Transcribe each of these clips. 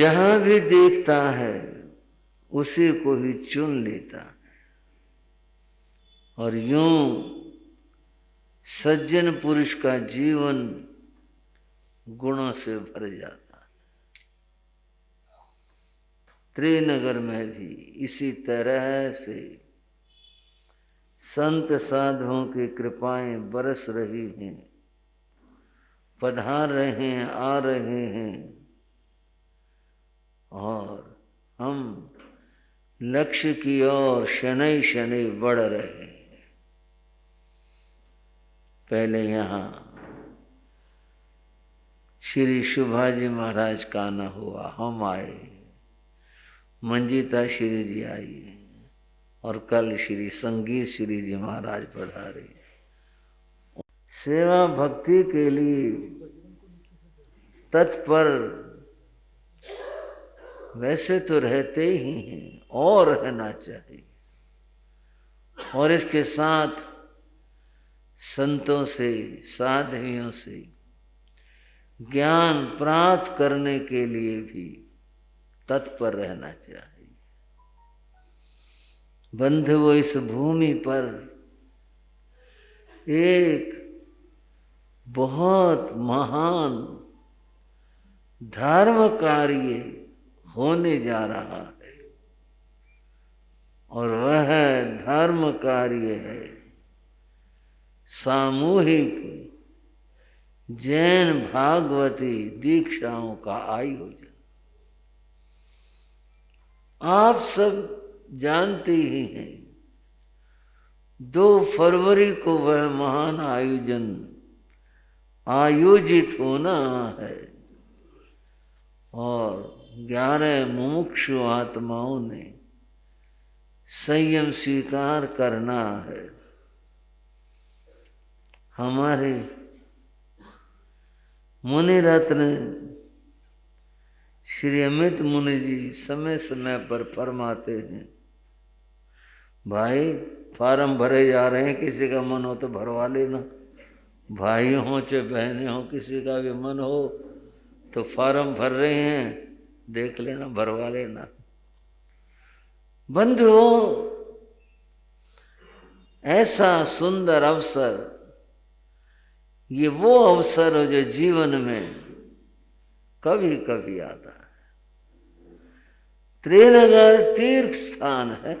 जहां भी देखता है उसी को ही चुन लेता है और यूं सज्जन पुरुष का जीवन गुणों से भर जाता है। त्रिनगर में भी इसी तरह से संत साधुओं की कृपाएं बरस रही हैं, पधार रहे हैं, आ रहे हैं और हम लक्ष्य की ओर शनै शनै बढ़ रहे हैं। पहले यहाँ श्री शुभाजी महाराज का आना हुआ, हम आए, मंजीता श्री जी आई और कल श्री संगीत श्री जी महाराज पधारे। सेवा भक्ति के लिए तत्पर वैसे तो रहते ही हैं और रहना चाहिए और इसके साथ संतों से साधवियों से ज्ञान प्राप्त करने के लिए भी तत्पर रहना चाहिए। बंधुओं, इस भूमि पर एक बहुत महान धर्म कार्य होने जा रहा है और वह धर्म कार्य है सामूहिक जैन भागवती दीक्षाओं का आयोजन। आप सब जानते ही हैं 2 फरवरी को वह महान आयोजन आयोजित होना है और 11 मुमुक्षु आत्माओं ने संयम स्वीकार करना है। हमारे मुनि रत्न श्री अमित मुनि जी समय समय पर फरमाते हैं, भाई फार्म भरे जा रहे हैं, किसी का मन हो तो भरवा लेना। भाई हो चाहे बहनें हो, किसी का भी मन हो तो फार्म भर रहे हैं, देख लेना, भरवा लेना। बंधुओं, ऐसा सुंदर अवसर, ये वो अवसर है जो जीवन में कभी कभी आता है। त्रिनगर तीर्थ स्थान है,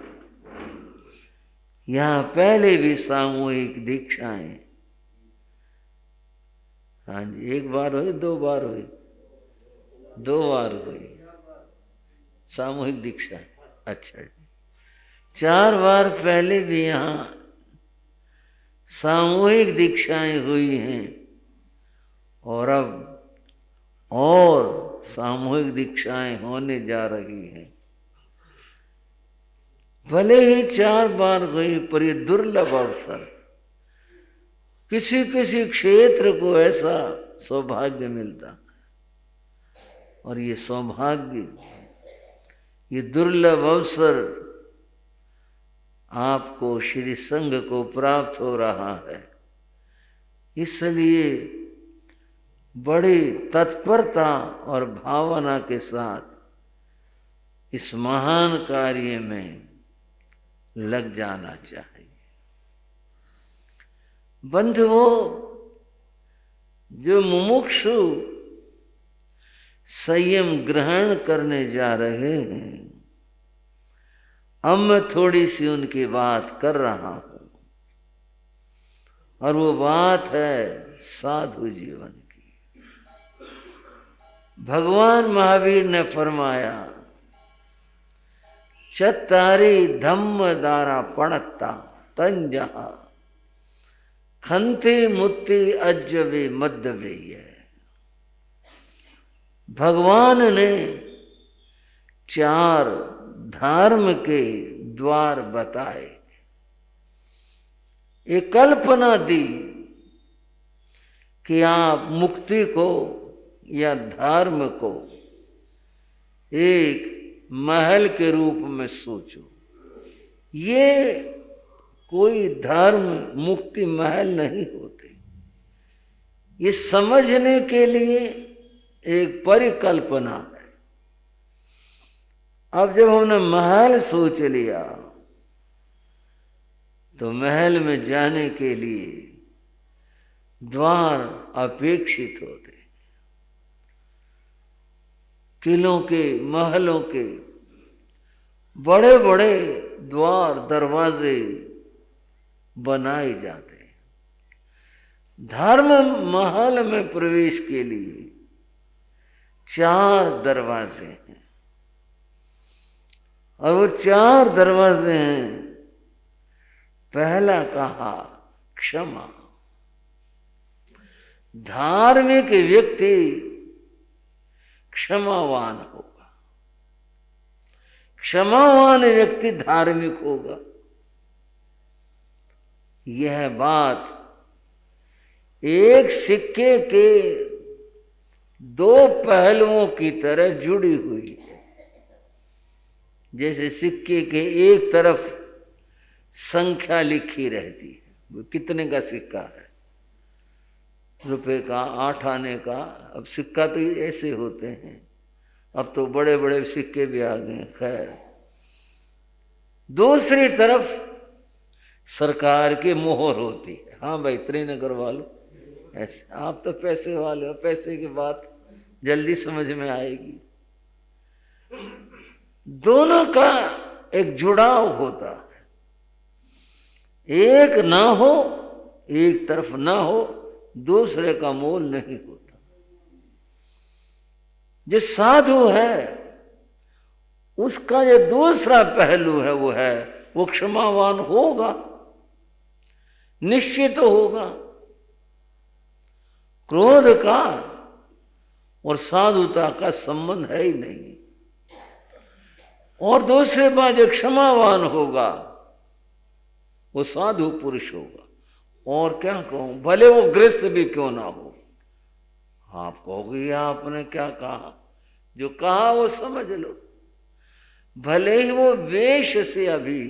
यहां पहले भी सामूहिक दीक्षाएं, हाँ जी, 1 बार हुई, 2 बार हुई, 2 बार हुई सामूहिक दीक्षा। अच्छा, 4 बार पहले भी यहाँ सामूहिक दीक्षाएं हुई हैं और अब और सामूहिक दीक्षाएं होने जा रही हैं। भले ही 4 बार हुई पर ये दुर्लभ अवसर, किसी किसी क्षेत्र को ऐसा सौभाग्य मिलता और ये सौभाग्य, ये दुर्लभ अवसर आपको श्री संघ को प्राप्त हो रहा है। इसलिए बड़ी तत्परता और भावना के साथ इस महान कार्य में लग जाना चाहिए। बंधुओं, जो मुमुक्षु संयम ग्रहण करने जा रहे हैं, अब मैं थोड़ी सी उनकी बात कर रहा हूं और वो बात है साधु जीवन की। भगवान महावीर ने फरमाया, चत्तारी धम्म दारा पणत्ता तंजहा खंते मुत्ति अज्जवे मध्यवे। भगवान ने 4 धर्म के द्वार बताए, एक कल्पना दी कि आप मुक्ति को या धर्म को एक महल के रूप में सोचो। ये कोई धर्म मुक्ति महल नहीं होते, ये समझने के लिए एक परिकल्पना है। अब जब हमने महल सोच लिया तो महल में जाने के लिए द्वार अपेक्षित होते। किलों के, महलों के बड़े बड़े द्वार, दरवाजे बनाए जाते। धर्म महल में प्रवेश के लिए 4 दरवाजे हैं और वो 4 दरवाजे हैं। पहला कहा क्षमा। धार्मिक व्यक्ति क्षमावान होगा, क्षमावान व्यक्ति धार्मिक होगा। यह बात एक सिक्के के 2 पहलुओं की तरह जुड़ी हुई है। जैसे सिक्के के एक तरफ संख्या लिखी रहती है, वो कितने का सिक्का है, रुपए का, 8 आने का। अब सिक्का तो ऐसे होते हैं, अब तो बड़े बड़े सिक्के भी आ गए। खैर, दूसरी तरफ सरकार की मोहर होती है। हाँ भाई, इतने न करवा लो। ऐसे आप तो पैसे वाले हो, पैसे की बात जल्दी समझ में आएगी। दोनों का एक जुड़ाव होता है। एक ना हो, एक तरफ ना हो, दूसरे का मोल नहीं होता। जो साधु है उसका जो दूसरा पहलू है वो क्षमावान होगा, निश्चित होगा। क्रोध का और साधुता का संबंध है ही नहीं। और दूसरे बात, जो क्षमावान होगा वो साधु पुरुष होगा। और क्या कहूं, भले वो गृहस्थ भी क्यों ना हो। आप कहोगे आपने क्या कहा, जो कहा वो समझ लो। भले ही वो वेश से अभी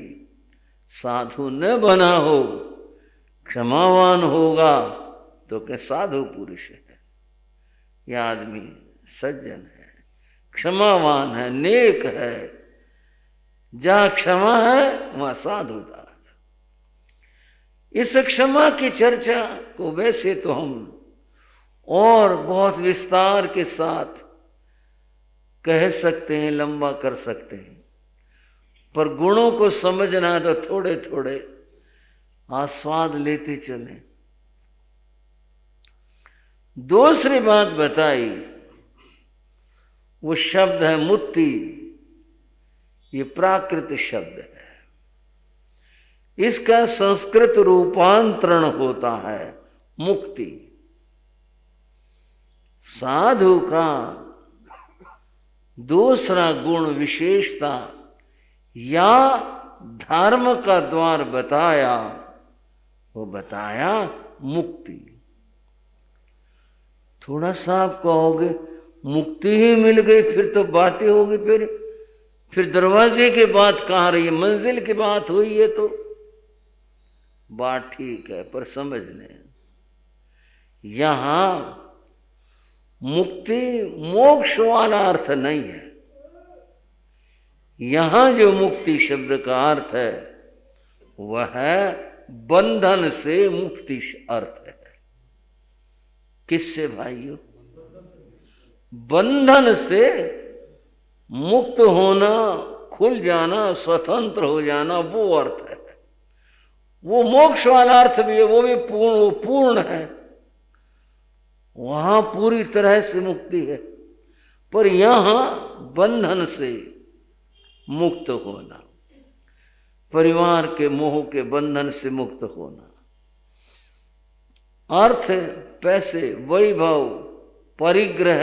साधु न बना हो, क्षमावान होगा तो क्या साधु पुरुष है। यह आदमी सज्जन है, क्षमावान है, नेक है। जहां क्षमा है वहां साधुता है। इस क्षमा की चर्चा को वैसे तो हम और बहुत विस्तार के साथ कह सकते हैं, लंबा कर सकते हैं, पर गुणों को समझना है तो थोड़े थोड़े आस्वाद लेते चलें। दूसरी बात बताई, वो शब्द है मुक्ति। ये प्राकृत शब्द है, इसका संस्कृत रूपांतरण होता है मुक्ति। साधु का दूसरा गुण, विशेषता या धर्म का द्वार बताया, वो बताया मुक्ति। थोड़ा सा आप कहोगे मुक्ति ही मिल गई, फिर तो बातें होगी, फिर दरवाजे की बात कहाँ रही है, मंजिल की बात हुई है। तो बात ठीक है, पर समझ लें, यहां मुक्ति मोक्ष वाला अर्थ नहीं है। यहां जो मुक्ति शब्द का अर्थ है वह है बंधन से मुक्ति अर्थ है। किससे भाइयों? बंधन से मुक्त होना, खुल जाना, स्वतंत्र हो जाना, वो अर्थ है। वो मोक्ष वाला अर्थ भी है, वो भी पूर्ण है। वहां पूरी तरह से मुक्ति है, पर यहां बंधन से मुक्त होना, परिवार के मोह के बंधन से मुक्त होना, अर्थ, पैसे, वैभव, परिग्रह,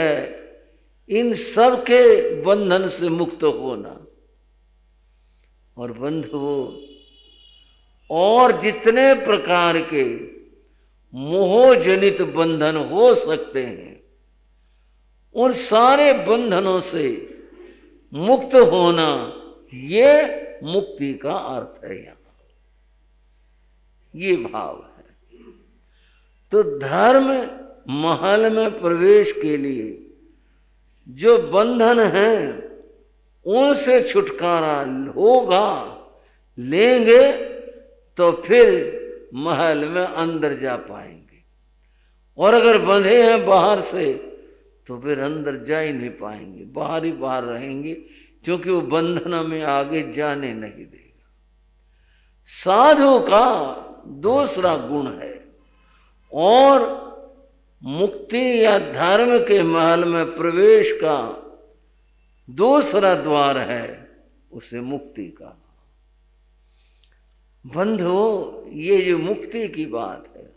इन सब के बंधन से मुक्त होना। और बंधुओं, और जितने प्रकार के मोहजनित बंधन हो सकते हैं, उन सारे बंधनों से मुक्त होना, ये मुक्ति का अर्थ है। यहां ये भाव है। तो धर्म महल में प्रवेश के लिए जो बंधन है उनसे छुटकारा होगा, लेंगे तो फिर महल में अंदर जा पाएंगे। और अगर बंधे हैं बाहर से तो फिर अंदर जा ही नहीं पाएंगे, बाहर ही बाहर रहेंगे, क्योंकि वो बंधन में आगे जाने नहीं देगा। साधु का दूसरा गुण है, और मुक्ति या धर्म के महल में प्रवेश का दूसरा द्वार है उसे मुक्ति का। बंधु, ये जो मुक्ति की बात है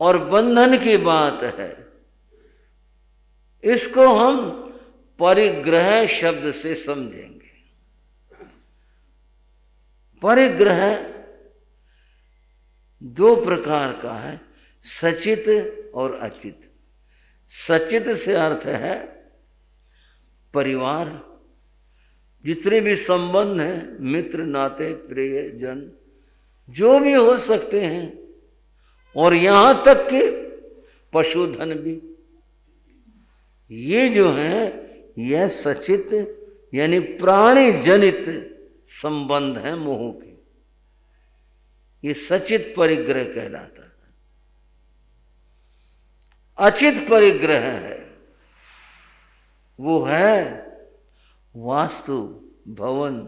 और बंधन की बात है, इसको हम परिग्रह शब्द से समझेंगे। परिग्रह दो प्रकार का है, सचित और अचित। सचित से अर्थ है परिवार, जितने भी संबंध हैं, मित्र नाते प्रियजन जो भी हो सकते हैं, और यहां तक कि पशुधन भी, ये जो है यह सचित यानी प्राणी जनित संबंध है मोह के। ये सचित परिग्रह कहलाता है। अचित परिग्रह है, वो है वास्तु, भवन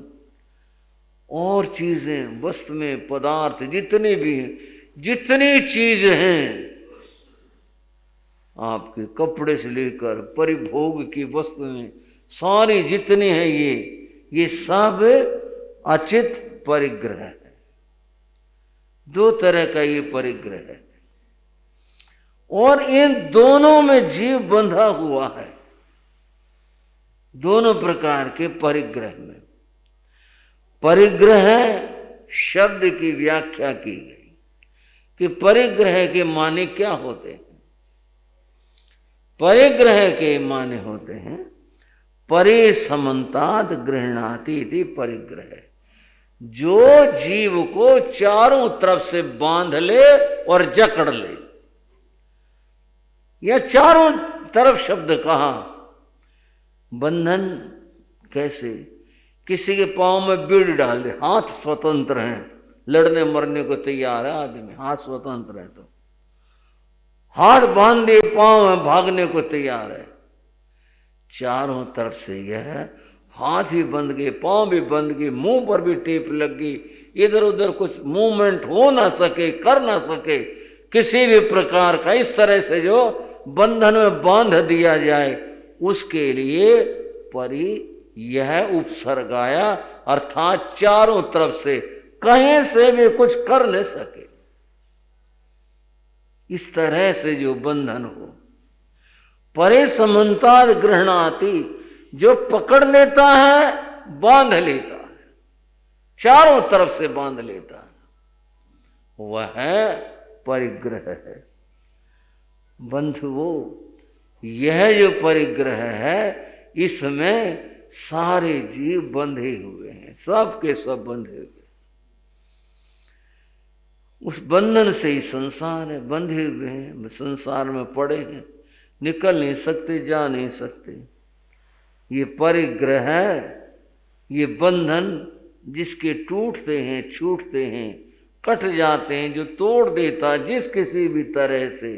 और चीजें, वस्तुएं, पदार्थ जितने भी हैं, जितनी चीज हैं, आपके कपड़े से लेकर परिभोग की वस्तुएं सारी जितनी हैं, ये सब अचित परिग्रह है। दो तरह का ये परिग्रह है, और इन दोनों में जीव बंधा हुआ है। दोनों प्रकार के परिग्रह में परिग्रह शब्द की व्याख्या की गई कि परिग्रह के माने क्या होते हैं। परिग्रह के माने होते हैं परिसमन्तात् गृह्णाति इति परिग्रह, जो जीव को चारों तरफ से बांध ले और जकड़ ले। यह चारों तरफ शब्द कहा। बंधन कैसे? किसी के पांव में बीड़ डाल दे, हाथ स्वतंत्र हैं, लड़ने मरने को तैयार है आदमी, हाथ स्वतंत्र है, तो हाथ बांध दिए, पांव में भागने को तैयार है। चारों तरफ से यह हाथ भी बंद गए, पांव भी बंद गए, मुंह पर भी टेप लग गई, इधर उधर कुछ मूवमेंट हो ना सके, कर ना सके किसी भी प्रकार का। इस तरह से जो बंधन में बांध दिया जाए, उसके लिए परि यह उपसर्ग आया, अर्थात चारों तरफ से कहीं से भी कुछ कर नहीं सके। इस तरह से जो बंधन हो, परिसमन्तात् गृह्णाति, जो पकड़ लेता है, बांध लेता है, चारों तरफ से बांध लेता है, वह परिग्रह है। बंधुओं, यह जो परिग्रह है, इसमें सारे जीव बंधे हुए हैं, सब के सब बंधे हुए। उस बंधन से ही संसार है, बंधे हुए हैं, संसार में पड़े हैं, निकल नहीं सकते, जा नहीं सकते। ये परिग्रह है, ये बंधन जिसके टूटते हैं, छूटते हैं, कट जाते हैं, जो तोड़ देता, जिस किसी भी तरह से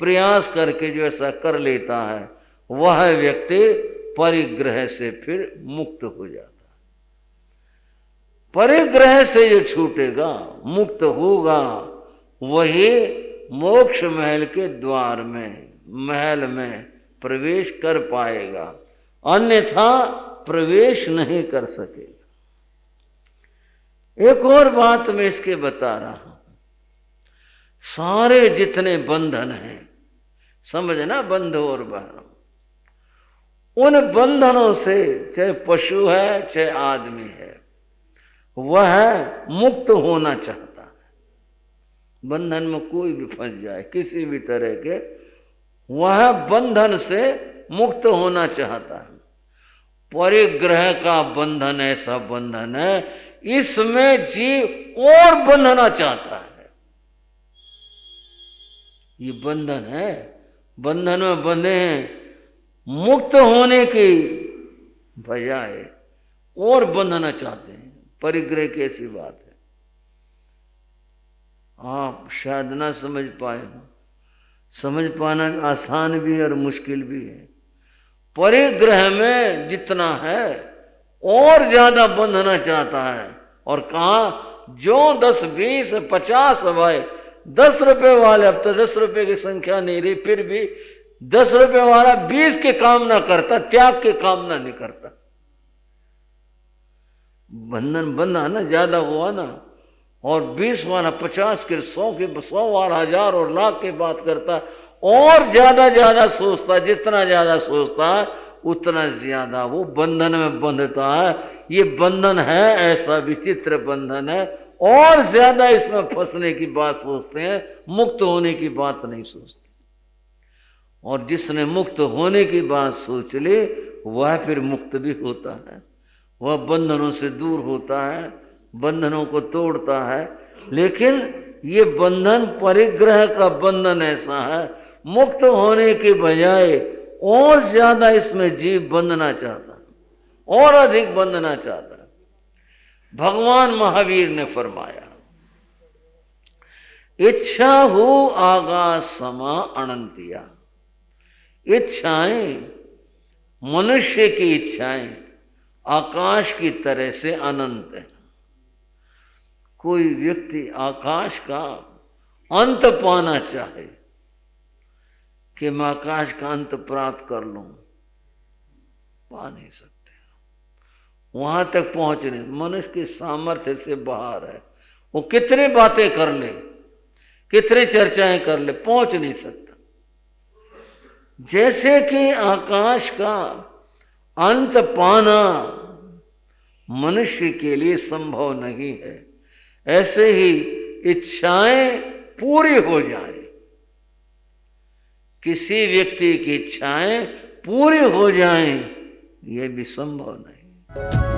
प्रयास करके जो ऐसा कर लेता है, वह व्यक्ति परिग्रह से फिर मुक्त हो जाता है। परिग्रह से जो छूटेगा, मुक्त होगा, वही मोक्ष महल के द्वार में, महल में प्रवेश कर पाएगा, अन्यथा प्रवेश नहीं कर सकेगा। एक और बात मैं इसके बता रहा हूं, सारे जितने बंधन हैं, समझना, बंधु और बहनों, उन बंधनों से, चाहे पशु है चाहे आदमी है, वह मुक्त होना चाहता है। बंधन में कोई भी फंस जाए किसी भी तरह के, वह बंधन से मुक्त होना चाहता है। परिग्रह का बंधन ऐसा बंधन है, इसमें जीव और बंधना चाहता है। ये बंधन है, बंधन में बंधे हैं, मुक्त होने की बजाय और बंधना चाहते हैं। परिग्रह की ऐसी बात है, आप शायद ना समझ पाए हो। समझ पाना आसान भी है और मुश्किल भी है। परिग्रह में जितना है और ज्यादा बंधना चाहता है। और कहा जो 10 20 50 भाई 10 रुपए वाले, अब तो 10 रुपए की संख्या नहीं रही, फिर भी 10 रुपए वाला 20 की कामना करता, त्याग की कामना नहीं करता। बंधन बंधा ना, ज्यादा हुआ ना। और 20 वाला 50 के, 100 के, 100 वाला 1000 और लाख की बात करता, और ज्यादा सोचता। जितना ज्यादा सोचता उतना ज्यादा वो बंधन में बंधता है। ये बंधन है, ऐसा विचित्र बंधन है। और ज्यादा इसमें फंसने की बात सोचते हैं, मुक्त होने की बात नहीं सोचते। और जिसने मुक्त होने की बात सोच ली वह फिर मुक्त भी होता है, वह बंधनों से दूर होता है, बंधनों को तोड़ता है। लेकिन ये बंधन, परिग्रह का बंधन ऐसा है, मुक्त होने के बजाय और ज्यादा इसमें जीव बंधना चाहता है, और अधिक बंधना चाहता है। भगवान महावीर ने फरमाया, इच्छा हो आगा समा अनंतिया। इच्छाएं, मनुष्य की इच्छाएं आकाश की तरह से अनंत है। कोई व्यक्ति आकाश का अंत पाना चाहे कि मैं आकाश का अंत प्राप्त कर लूं, पा नहीं सकते। वहां तक पहुंचने मनुष्य के सामर्थ्य से बाहर है। वो कितनी बातें कर ले, कितनी चर्चाएं कर ले, पहुंच नहीं सकता। जैसे कि आकाश का अंत पाना मनुष्य के लिए संभव नहीं है, ऐसे ही इच्छाएं पूरी हो जाए, किसी व्यक्ति की इच्छाएं पूरी हो जाएं, यह भी संभव नहीं।